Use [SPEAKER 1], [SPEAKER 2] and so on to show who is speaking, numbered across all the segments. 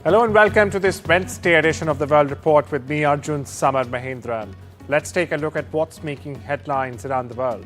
[SPEAKER 1] Hello and welcome to this Wednesday edition of the World Report with me, Arjun, Samar, Mahendran. Let's take a look at what's making headlines around the world.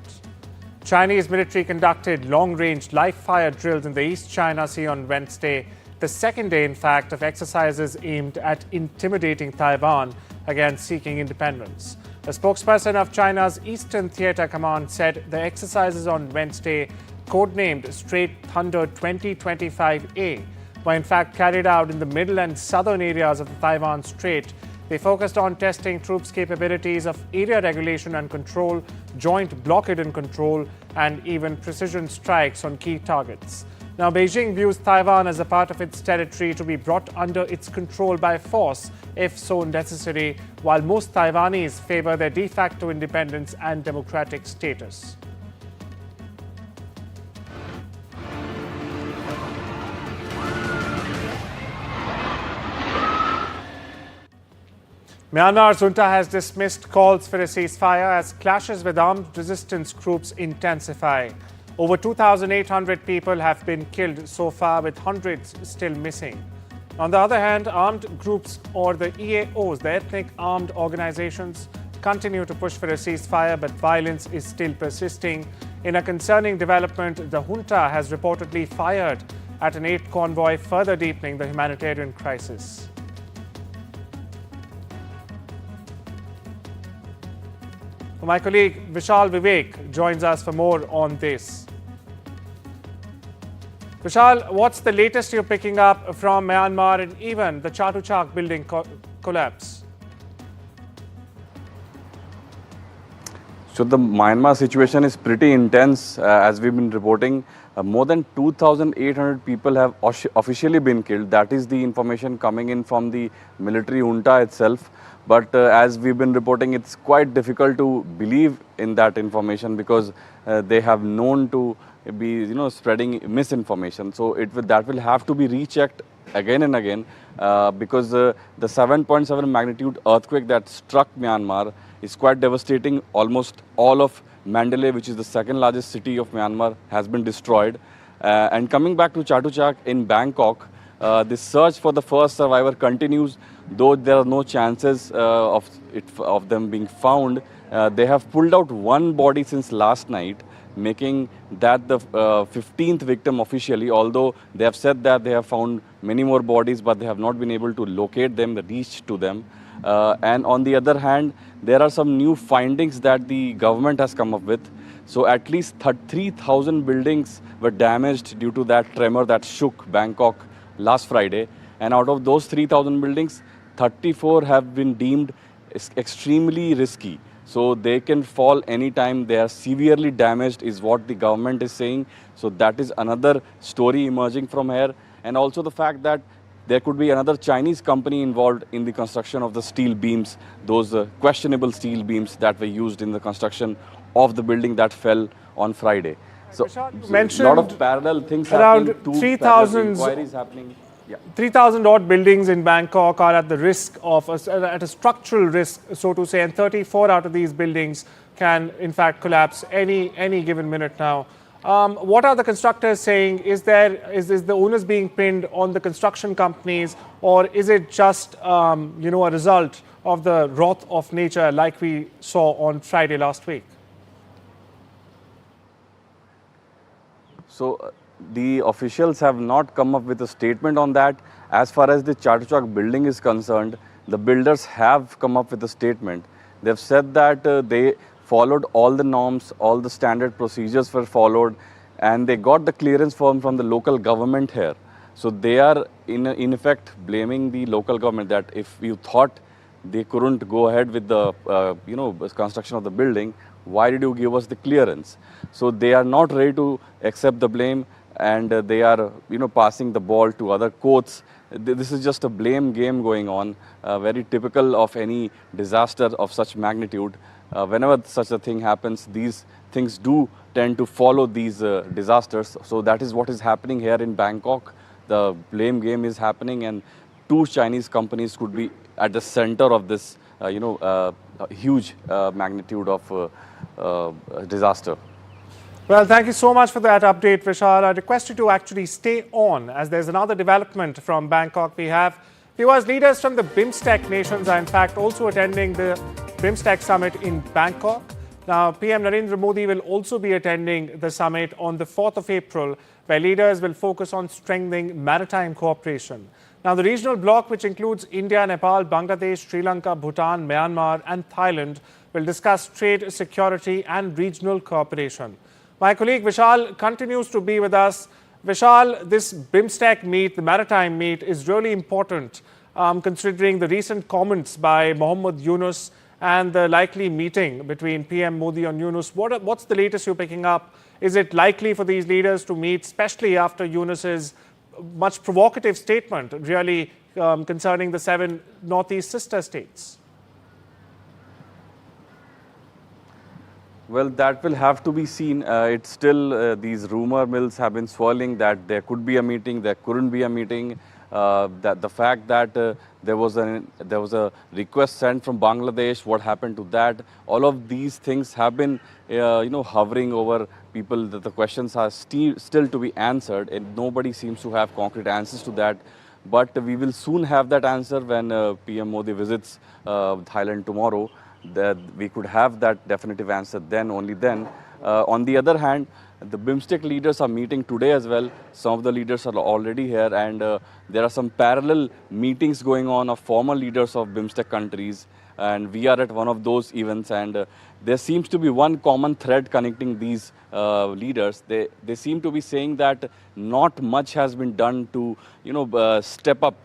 [SPEAKER 1] Chinese military conducted long-range live-fire drills in the East China Sea on Wednesday, the second day, in fact, of exercises aimed at intimidating Taiwan against seeking independence. A spokesperson of China's Eastern Theater Command said the exercises on Wednesday, codenamed Straight Thunder 2025A, were in fact carried out in the middle and southern areas of the Taiwan Strait. They focused on testing troops' capabilities of area regulation and control, joint blockade and control, and even precision strikes on key targets. Now, Beijing views Taiwan as a part of its territory to be brought under its control by force, if so necessary, while most Taiwanese favor their de facto independence and democratic status. Myanmar's junta has dismissed calls for a ceasefire as clashes with armed resistance groups intensify. Over 2,800 people have been killed so far, with hundreds still missing. On the other hand, armed groups, or the EAOs, the ethnic armed organizations, continue to push for a ceasefire, but violence is still persisting. In a concerning development, the junta has reportedly fired at an aid convoy, further deepening the humanitarian crisis. My colleague Vishal Vivek joins us for more on this. Vishal, what's the latest you're picking up from Myanmar and even the Chatuchak building collapse?
[SPEAKER 2] So the Myanmar situation is pretty intense, as we've been reporting. More than 2,800 people have officially been killed. That is the information coming in from the military junta itself. But as we've been reporting, it's quite difficult to believe in that information because they have known to be, spreading misinformation. So that will have to be rechecked again and again because the 7.7 magnitude earthquake that struck Myanmar is quite devastating. Almost all of Mandalay, which is the second largest city of Myanmar, has been destroyed. And coming back to Chatuchak in Bangkok, the search for the first survivor continues, though there are no chances of them being found. They have pulled out one body since last night, making that the 15th victim officially, although they have said that they have found many more bodies, but they have not been able to locate them, reach to them. And on the other hand, there are some new findings that the government has come up with. So at least 3,000 buildings were damaged due to that tremor that shook Bangkok last Friday. And out of those 3,000 buildings, 34 have been deemed extremely risky. So they can fall anytime. They are severely damaged is what the government is saying. So that is another story emerging from here. And also the fact that there could be another Chinese company involved in the construction of the steel beams, those questionable steel beams that were used in the construction of the building that fell on Friday. So a lot of parallel things
[SPEAKER 1] around
[SPEAKER 2] happening,
[SPEAKER 1] 3,000
[SPEAKER 2] inquiries happening. Yeah.
[SPEAKER 1] 3,000 odd buildings in Bangkok are at the risk of, at a structural risk, so to say, and 34 out of these buildings can in fact collapse any given minute now. What are the constructors saying? Is the onus being pinned on the construction companies, or is it just a result of the wrath of nature like we saw on Friday last week?
[SPEAKER 2] So the officials have not come up with a statement on that. As far as the Chatuchak building is concerned, the builders have come up with a statement. They've said that they followed all the norms, all the standard procedures were followed, and they got the clearance from the local government here. So they are in effect blaming the local government that if you thought they couldn't go ahead with the construction of the building, why did you give us the clearance? So they are not ready to accept the blame, and they are passing the ball to other courts. This is just a blame game going on, very typical of any disaster of such magnitude. Whenever such a thing happens, these things do tend to follow these disasters. So that is what is happening here in Bangkok. The blame game is happening, and two Chinese companies could be at the center of this, huge magnitude of disaster.
[SPEAKER 1] Well, thank you so much for that update, Vishal. I request you to actually stay on as there's another development from Bangkok. We have viewers, leaders from the BIMSTEC nations are in fact also attending the BIMSTEC summit in Bangkok. Now, PM Narendra Modi will also be attending the summit on the 4th of April, where leaders will focus on strengthening maritime cooperation. Now, the regional bloc, which includes India, Nepal, Bangladesh, Sri Lanka, Bhutan, Myanmar and Thailand, will discuss trade, security and regional cooperation. My colleague Vishal continues to be with us. Vishal, this BIMSTEC meet, the maritime meet, is really important considering the recent comments by Mohammed Yunus and the likely meeting between PM Modi and Yunus. What's the latest you're picking up? Is it likely for these leaders to meet, especially after Yunus's much provocative statement, really concerning the 7 Northeast sister states?
[SPEAKER 2] Well, that will have to be seen. It's still, these rumor mills have been swirling that there could be a meeting, there couldn't be a meeting. That the fact that there was a request sent from Bangladesh, what happened to that? All of these things have been, hovering over people. That the questions are still to be answered, and nobody seems to have concrete answers to that. But we will soon have that answer when PM Modi visits Thailand tomorrow. That we could have that definitive answer then, only then. On the other hand, the BIMSTEC leaders are meeting today as well. Some of the leaders are already here, and there are some parallel meetings going on of former leaders of BIMSTEC countries. And we are at one of those events, and there seems to be one common thread connecting these leaders. They seem to be saying that not much has been done to, step up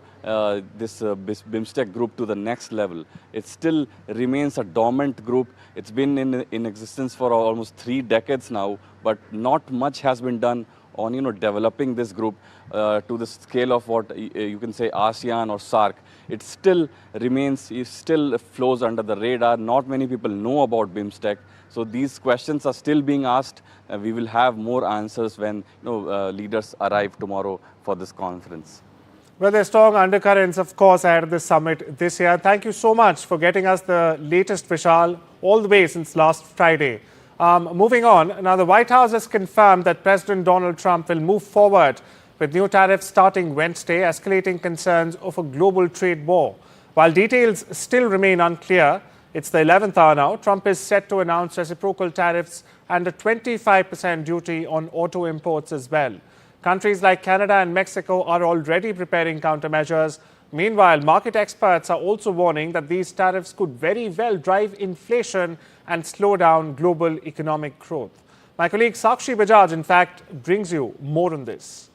[SPEAKER 2] this BIMSTEC group to the next level. It still remains a dormant group. It's been in existence for almost 3 decades now, but not much has been done on developing this group to the scale of what you can say ASEAN or SAARC. It still remains, it still flows under the radar. Not many people know about BIMSTEC. So these questions are still being asked. We will have more answers when leaders arrive tomorrow for this conference.
[SPEAKER 1] Well, there's strong undercurrents, of course, ahead of this summit this year. Thank you so much for getting us the latest, Vishal, all the way since last Friday. Moving on, now the White House has confirmed that President Donald Trump will move forward with new tariffs starting Wednesday, escalating concerns of a global trade war. While details still remain unclear, it's the 11th hour now. Trump is set to announce reciprocal tariffs and a 25% duty on auto imports as well. Countries like Canada and Mexico are already preparing countermeasures. Meanwhile, market experts are also warning that these tariffs could very well drive inflation and slow down global economic growth. My colleague Sakshi Bajaj, in fact, brings you more on this.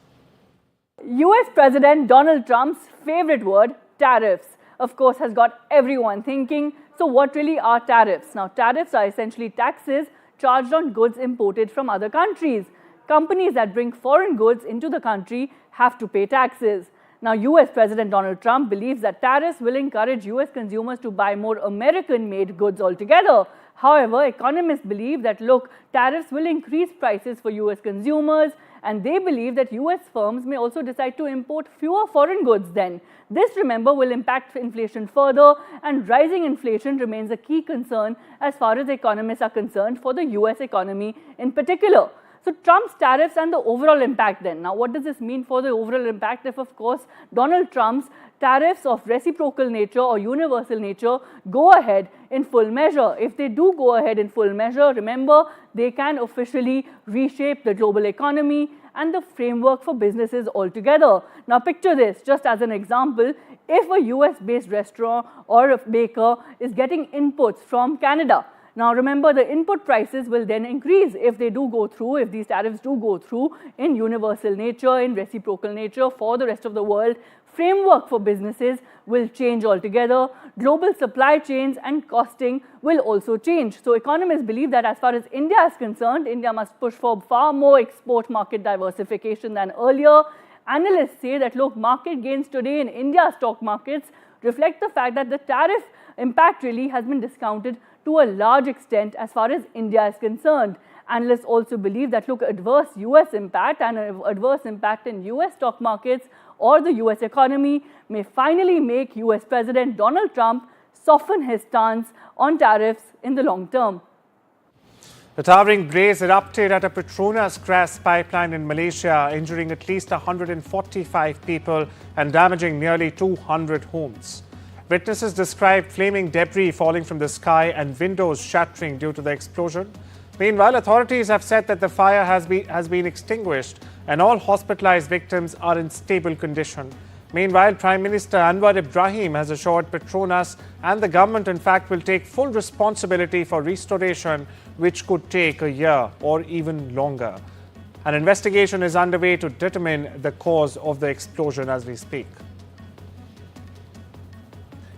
[SPEAKER 3] US President Donald Trump's favorite word, tariffs, of course, has got everyone thinking, so what really are tariffs? Now, tariffs are essentially taxes charged on goods imported from other countries. Companies that bring foreign goods into the country have to pay taxes. Now, US President Donald Trump believes that tariffs will encourage US consumers to buy more American-made goods altogether. However, economists believe that, look, tariffs will increase prices for US consumers, and they believe that US firms may also decide to import fewer foreign goods then. This, remember, will impact inflation further, and rising inflation remains a key concern as far as economists are concerned for the US economy in particular. So Trump's tariffs and the overall impact then. Now, what does this mean for the overall impact if, of course, Donald Trump's tariffs of reciprocal nature or universal nature go ahead in full measure? If they do go ahead in full measure, remember, they can officially reshape the global economy and the framework for businesses altogether. Now, picture this, just as an example, if a US-based restaurant or a baker is getting inputs from Canada, now remember, the input prices will then increase if they do go through, if these tariffs do go through in universal nature, in reciprocal nature for the rest of the world. Framework for businesses will change altogether. Global supply chains and costing will also change. So economists believe that as far as India is concerned, India must push for far more export market diversification than earlier. Analysts say that, look, market gains today in India's stock markets reflect the fact that the tariff impact really has been discounted to a large extent as far as India is concerned. Analysts also believe that, look, adverse US impact and adverse impact in US stock markets or the US economy may finally make US President Donald Trump soften his stance on tariffs in the long term.
[SPEAKER 1] The towering blaze erupted at a Petronas gas pipeline in Malaysia, injuring at least 145 people and damaging nearly 200 homes. Witnesses described flaming debris falling from the sky and windows shattering due to the explosion. Meanwhile, authorities have said that the fire has been extinguished and all hospitalized victims are in stable condition. Meanwhile, Prime Minister Anwar Ibrahim has assured Petronas and the government, in fact, will take full responsibility for restoration, which could take a year or even longer. An investigation is underway to determine the cause of the explosion as we speak.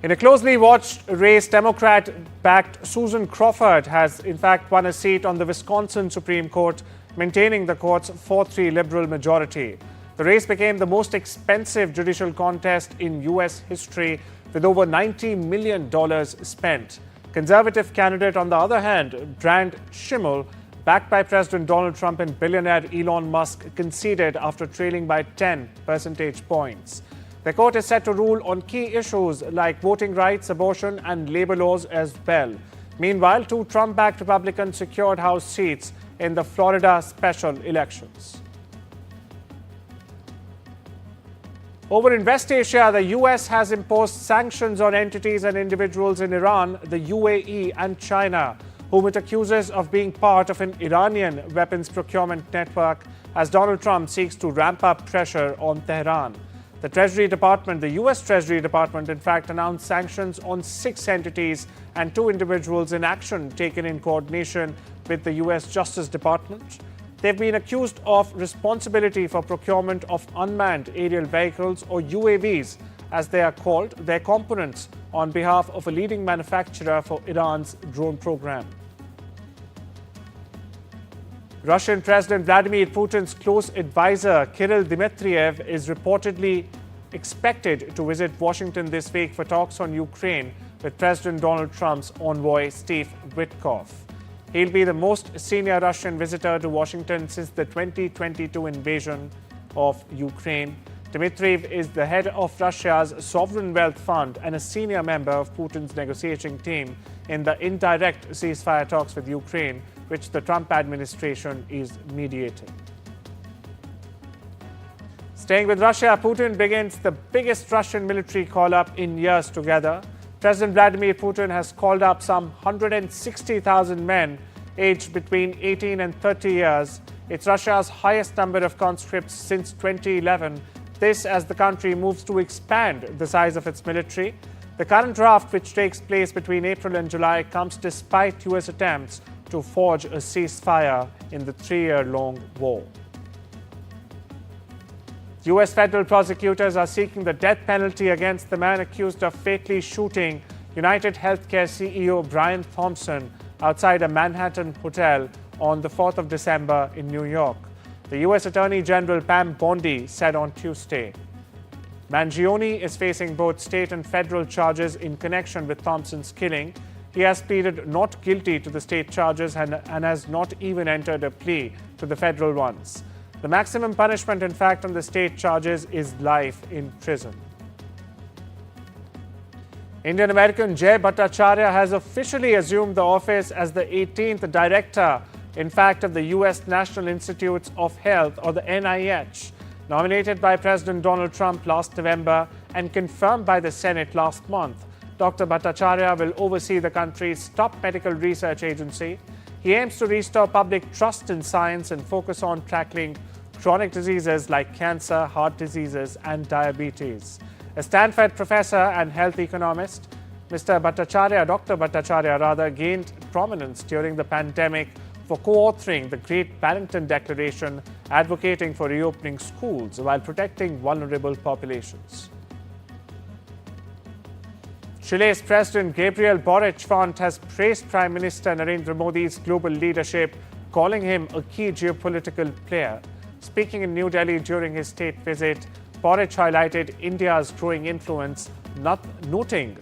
[SPEAKER 1] In a closely watched race, Democrat-backed Susan Crawford has, in fact, won a seat on the Wisconsin Supreme Court, maintaining the court's 4-3 liberal majority. The race became the most expensive judicial contest in U.S. history, with over $90 million spent. Conservative candidate, on the other hand, Brand Schimmel, backed by President Donald Trump and billionaire Elon Musk, conceded after trailing by 10 percentage points. The court is set to rule on key issues like voting rights, abortion, and labor laws as well. Meanwhile, 2 Trump-backed Republicans secured House seats in the Florida special elections. Over in West Asia, the US has imposed sanctions on entities and individuals in Iran, the UAE, and China, whom it accuses of being part of an Iranian weapons procurement network, as Donald Trump seeks to ramp up pressure on Tehran. The Treasury Department, the US Treasury Department, in fact, announced sanctions on 6 entities and 2 individuals in action taken in coordination with the US Justice Department. They've been accused of responsibility for procurement of unmanned aerial vehicles, or UAVs, as they are called, their components, on behalf of a leading manufacturer for Iran's drone program. Russian President Vladimir Putin's close advisor, Kirill Dmitriev, is reportedly expected to visit Washington this week for talks on Ukraine with President Donald Trump's envoy, Steve Witkoff. He'll be the most senior Russian visitor to Washington since the 2022 invasion of Ukraine. Dmitriev is the head of Russia's Sovereign Wealth Fund and a senior member of Putin's negotiating team in the indirect ceasefire talks with Ukraine, which the Trump administration is mediating. Staying with Russia, Putin begins the biggest Russian military call-up in years together. President Vladimir Putin has called up some 160,000 men aged between 18 and 30 years. It's Russia's highest number of conscripts since 2011. This as the country moves to expand the size of its military. The current draft, which takes place between April and July, comes despite US attempts to forge a ceasefire in the 3-year-long war. US federal prosecutors are seeking the death penalty against the man accused of fatally shooting United Healthcare CEO Brian Thompson outside a Manhattan hotel on the 4th of December in New York. The US Attorney General Pam Bondi said on Tuesday. Mangione is facing both state and federal charges in connection with Thompson's killing. He has pleaded not guilty to the state charges and has not even entered a plea to the federal ones. The maximum punishment, in fact, on the state charges is life in prison. Indian-American Jay Bhattacharya has officially assumed the office as the 18th director, in fact, of the U.S. National Institutes of Health, or the NIH, nominated by President Donald Trump last November and confirmed by the Senate last month. Dr. Bhattacharya will oversee the country's top medical research agency. He aims to restore public trust in science and focus on tackling chronic diseases like cancer, heart diseases, and diabetes. A Stanford professor and health economist, Dr. Bhattacharya gained prominence during the pandemic for co-authoring the Great Barrington Declaration, advocating for reopening schools while protecting vulnerable populations. Chile's President Gabriel Boric has praised Prime Minister Narendra Modi's global leadership, calling him a key geopolitical player. Speaking in New Delhi during his state visit, Boric highlighted India's growing influence, noting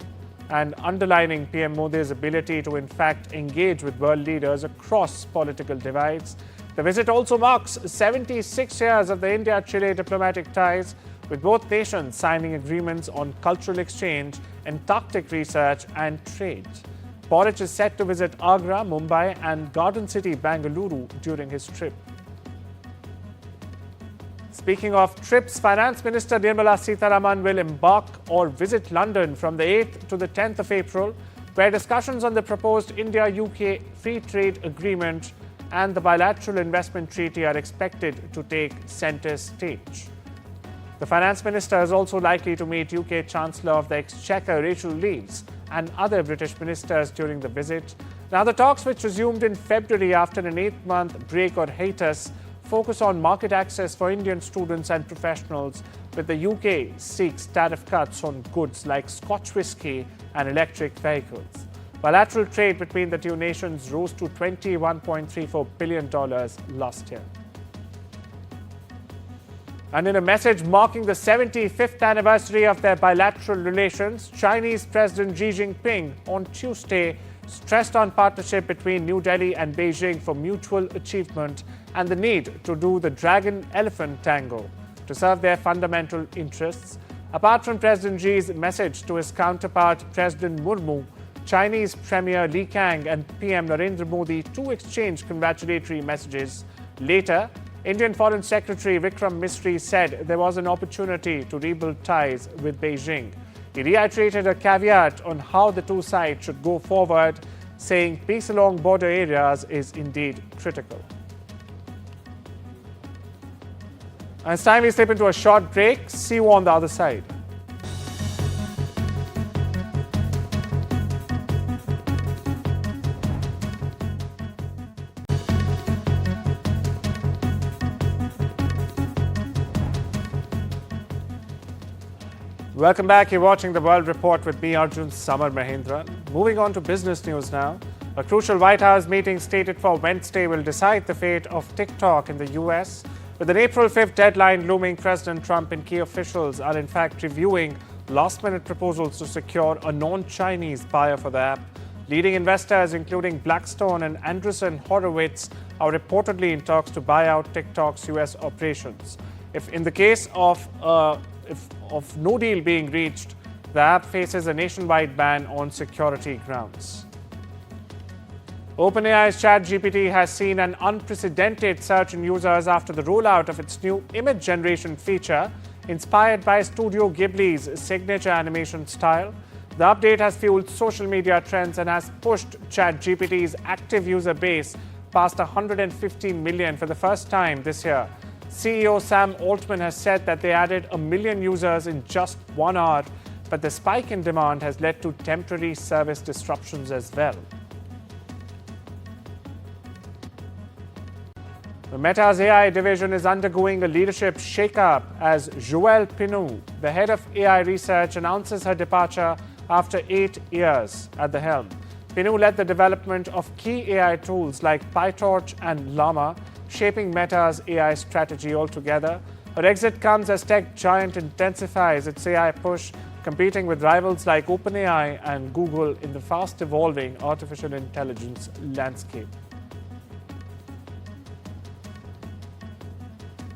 [SPEAKER 1] and underlining PM Modi's ability to, in fact, engage with world leaders across political divides. The visit also marks 76 years of the India-Chile diplomatic ties, with both nations signing agreements on cultural exchange, Antarctic research and trade. Porridge is set to visit Agra, Mumbai and Garden City, Bengaluru during his trip. Speaking of trips, Finance Minister Nirmala Sitharaman will embark or visit London from the 8th to the 10th of April, where discussions on the proposed India-UK Free Trade Agreement and the bilateral investment treaty are expected to take centre stage. The Finance Minister is also likely to meet UK Chancellor of the Exchequer Rachel Reeves and other British ministers during the visit. Now, the talks, which resumed in February after an 8-month break or hiatus, focus on market access for Indian students and professionals, with the UK seeks tariff cuts on goods like Scotch whisky and electric vehicles. Bilateral trade between the two nations rose to $21.34 billion last year. And in a message marking the 75th anniversary of their bilateral relations, Chinese President Xi Jinping on Tuesday stressed on partnership between New Delhi and Beijing for mutual achievement and the need to do the dragon-elephant tango to serve their fundamental interests. Apart from President Xi's message to his counterpart, President Murmu, Chinese Premier Li Kang and PM Narendra Modi too exchanged congratulatory messages. Later, Indian Foreign Secretary Vikram Misri said there was an opportunity to rebuild ties with Beijing. He reiterated a caveat on how the two sides should go forward, saying peace along border areas is indeed critical. And it's time we slip into a short break. See you on the other side. Welcome back. You're watching the World Report with me, Arjun, Samar, Mahendran. Moving on to business news now. A crucial White House meeting stated for Wednesday will decide the fate of TikTok in the US. With an April 5th deadline looming, President Trump and key officials are in fact reviewing last-minute proposals to secure a non-Chinese buyer for the app. Leading investors, including Blackstone and Andreessen Horowitz, are reportedly in talks to buy out TikTok's US operations. If in the case of no deal being reached, the app faces a nationwide ban on security grounds. OpenAI's ChatGPT has seen an unprecedented surge in users after the rollout of its new image generation feature, inspired by Studio Ghibli's signature animation style. The update has fueled social media trends and has pushed ChatGPT's active user base past 150 million for the first time this year. CEO Sam Altman has said that they added 1 million users in just 1 hour, but the spike in demand has led to temporary service disruptions as well. The Meta's AI division is undergoing a leadership shake-up as Joelle Pinou, the head of AI research, announces her departure after 8 years at the helm. Pinou led the development of key AI tools like PyTorch and Llama, shaping Meta's AI strategy altogether. Her exit comes as tech giant intensifies its AI push, competing with rivals like OpenAI and Google in the fast-evolving artificial intelligence landscape.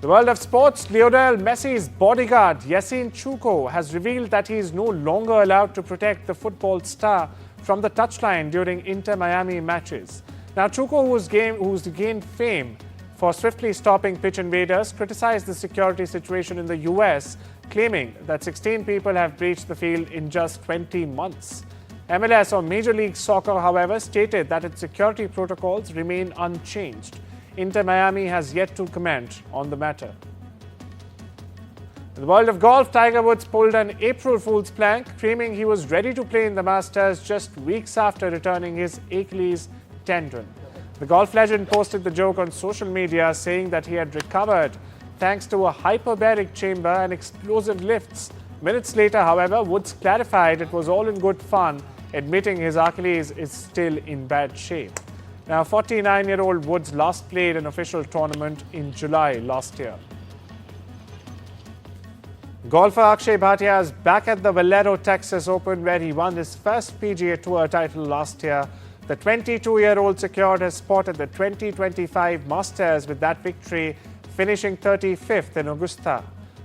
[SPEAKER 1] The world of sports, Lionel Messi's bodyguard, Yassine Chouko, has revealed that he is no longer allowed to protect the football star from the touchline during Inter-Miami matches. Now, Chouko, who's gained fame for swiftly stopping pitch invaders, criticized the security situation in the US, claiming that 16 people have breached the field in just 20 months. MLS, or Major League Soccer, however, stated that its security protocols remain unchanged. Inter-Miami has yet to comment on the matter. In the world of golf, Tiger Woods pulled an April Fool's prank, claiming he was ready to play in the Masters just weeks after returning his Achilles tendon. The golf legend posted the joke on social media, saying that he had recovered thanks to a hyperbaric chamber and explosive lifts. Minutes later, however, Woods clarified it was all in good fun, admitting his Achilles is still in bad shape. Now, 49-year-old Woods last played an official tournament in July last year. Golfer Akshay Bhatia is back at the Valero Texas Open, where he won his first PGA Tour title last year. The 22-year-old secured his spot at the 2025 Masters with that victory, finishing 35th in Augusta.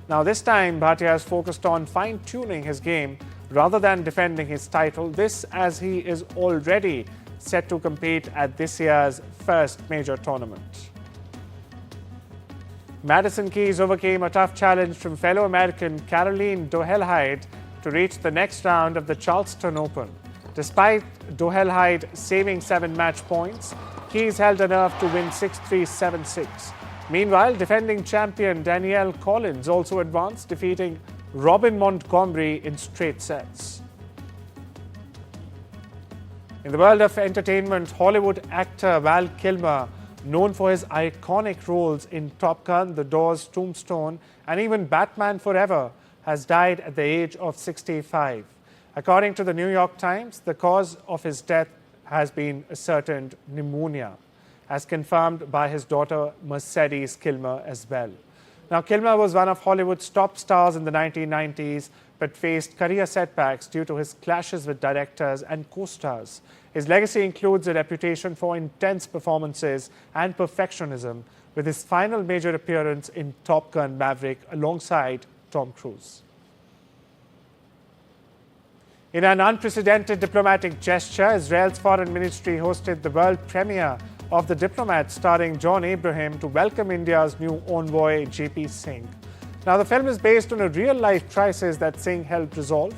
[SPEAKER 1] Now, this time, Bhatia is focused on fine-tuning his game rather than defending his title. This as he is already set to compete at this year's first major tournament. Madison Keys overcame a tough challenge from fellow American Caroline Dohelhide to reach the next round of the Charleston Open. Despite Dohelhide saving 7 match points, Keys held a nerve to win 6-3, 7-6. Meanwhile, defending champion Danielle Collins also advanced, defeating Robin Montgomery in straight sets. In the world of entertainment, Hollywood actor Val Kilmer, known for his iconic roles in Top Gun, The Doors, Tombstone, and even Batman Forever, has died at the age of 65. According to the New York Times, the cause of his death has been ascertained pneumonia, as confirmed by his daughter Mercedes Kilmer as well. Now, Kilmer was one of Hollywood's top stars in the 1990s, but faced career setbacks due to his clashes with directors and co-stars. His legacy includes a reputation for intense performances and perfectionism, with his final major appearance in Top Gun Maverick alongside Tom Cruise. In an unprecedented diplomatic gesture, Israel's foreign ministry hosted the world premiere of The Diplomat, starring John Abraham, to welcome India's new envoy, JP Singh. Now, the film is based on a real-life crisis that Singh helped resolve.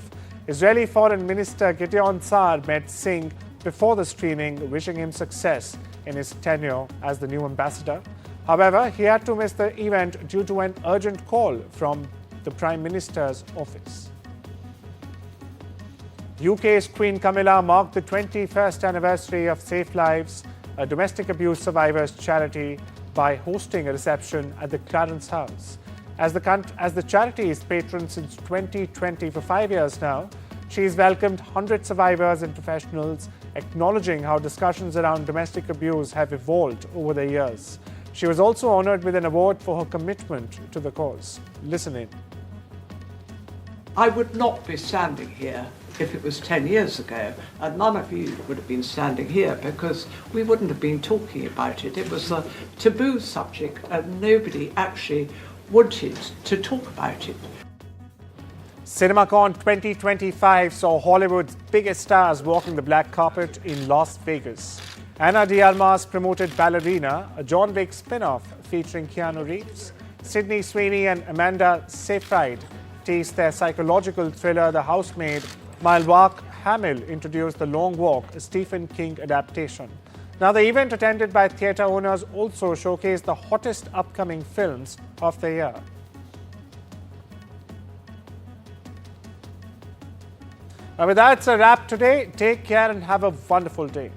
[SPEAKER 1] Israeli Foreign Minister Gideon Saar met Singh before the screening, wishing him success in his tenure as the new ambassador. However, he had to miss the event due to an urgent call from the Prime Minister's office. UK's Queen Camilla marked the 21st anniversary of Safe Lives, a domestic abuse survivors charity, by hosting a reception at the Clarence House. As the charity's patron since 2020 for 5 years now, she's welcomed 100 survivors and professionals, acknowledging how discussions around domestic abuse have evolved over the years. She was also honored with an award for her commitment to the cause. Listen in.
[SPEAKER 4] I would not be standing here if it was 10 years ago, and none of you would have been standing here because we wouldn't have been talking about it. It was a taboo subject and nobody actually wanted to talk about it.
[SPEAKER 1] CinemaCon 2025 saw Hollywood's biggest stars walking the black carpet in Las Vegas. Ana de Armas promoted Ballerina, a John Wick spin-off featuring Keanu Reeves. Sydney Sweeney and Amanda Seyfried teased their psychological thriller The Housemaid, while Mark Hamill introduced The Long Walk, a Stephen King adaptation. Now, the event, attended by theatre owners, also showcased the hottest upcoming films of the year. Now, with that, it's a wrap today. Take care and have a wonderful day.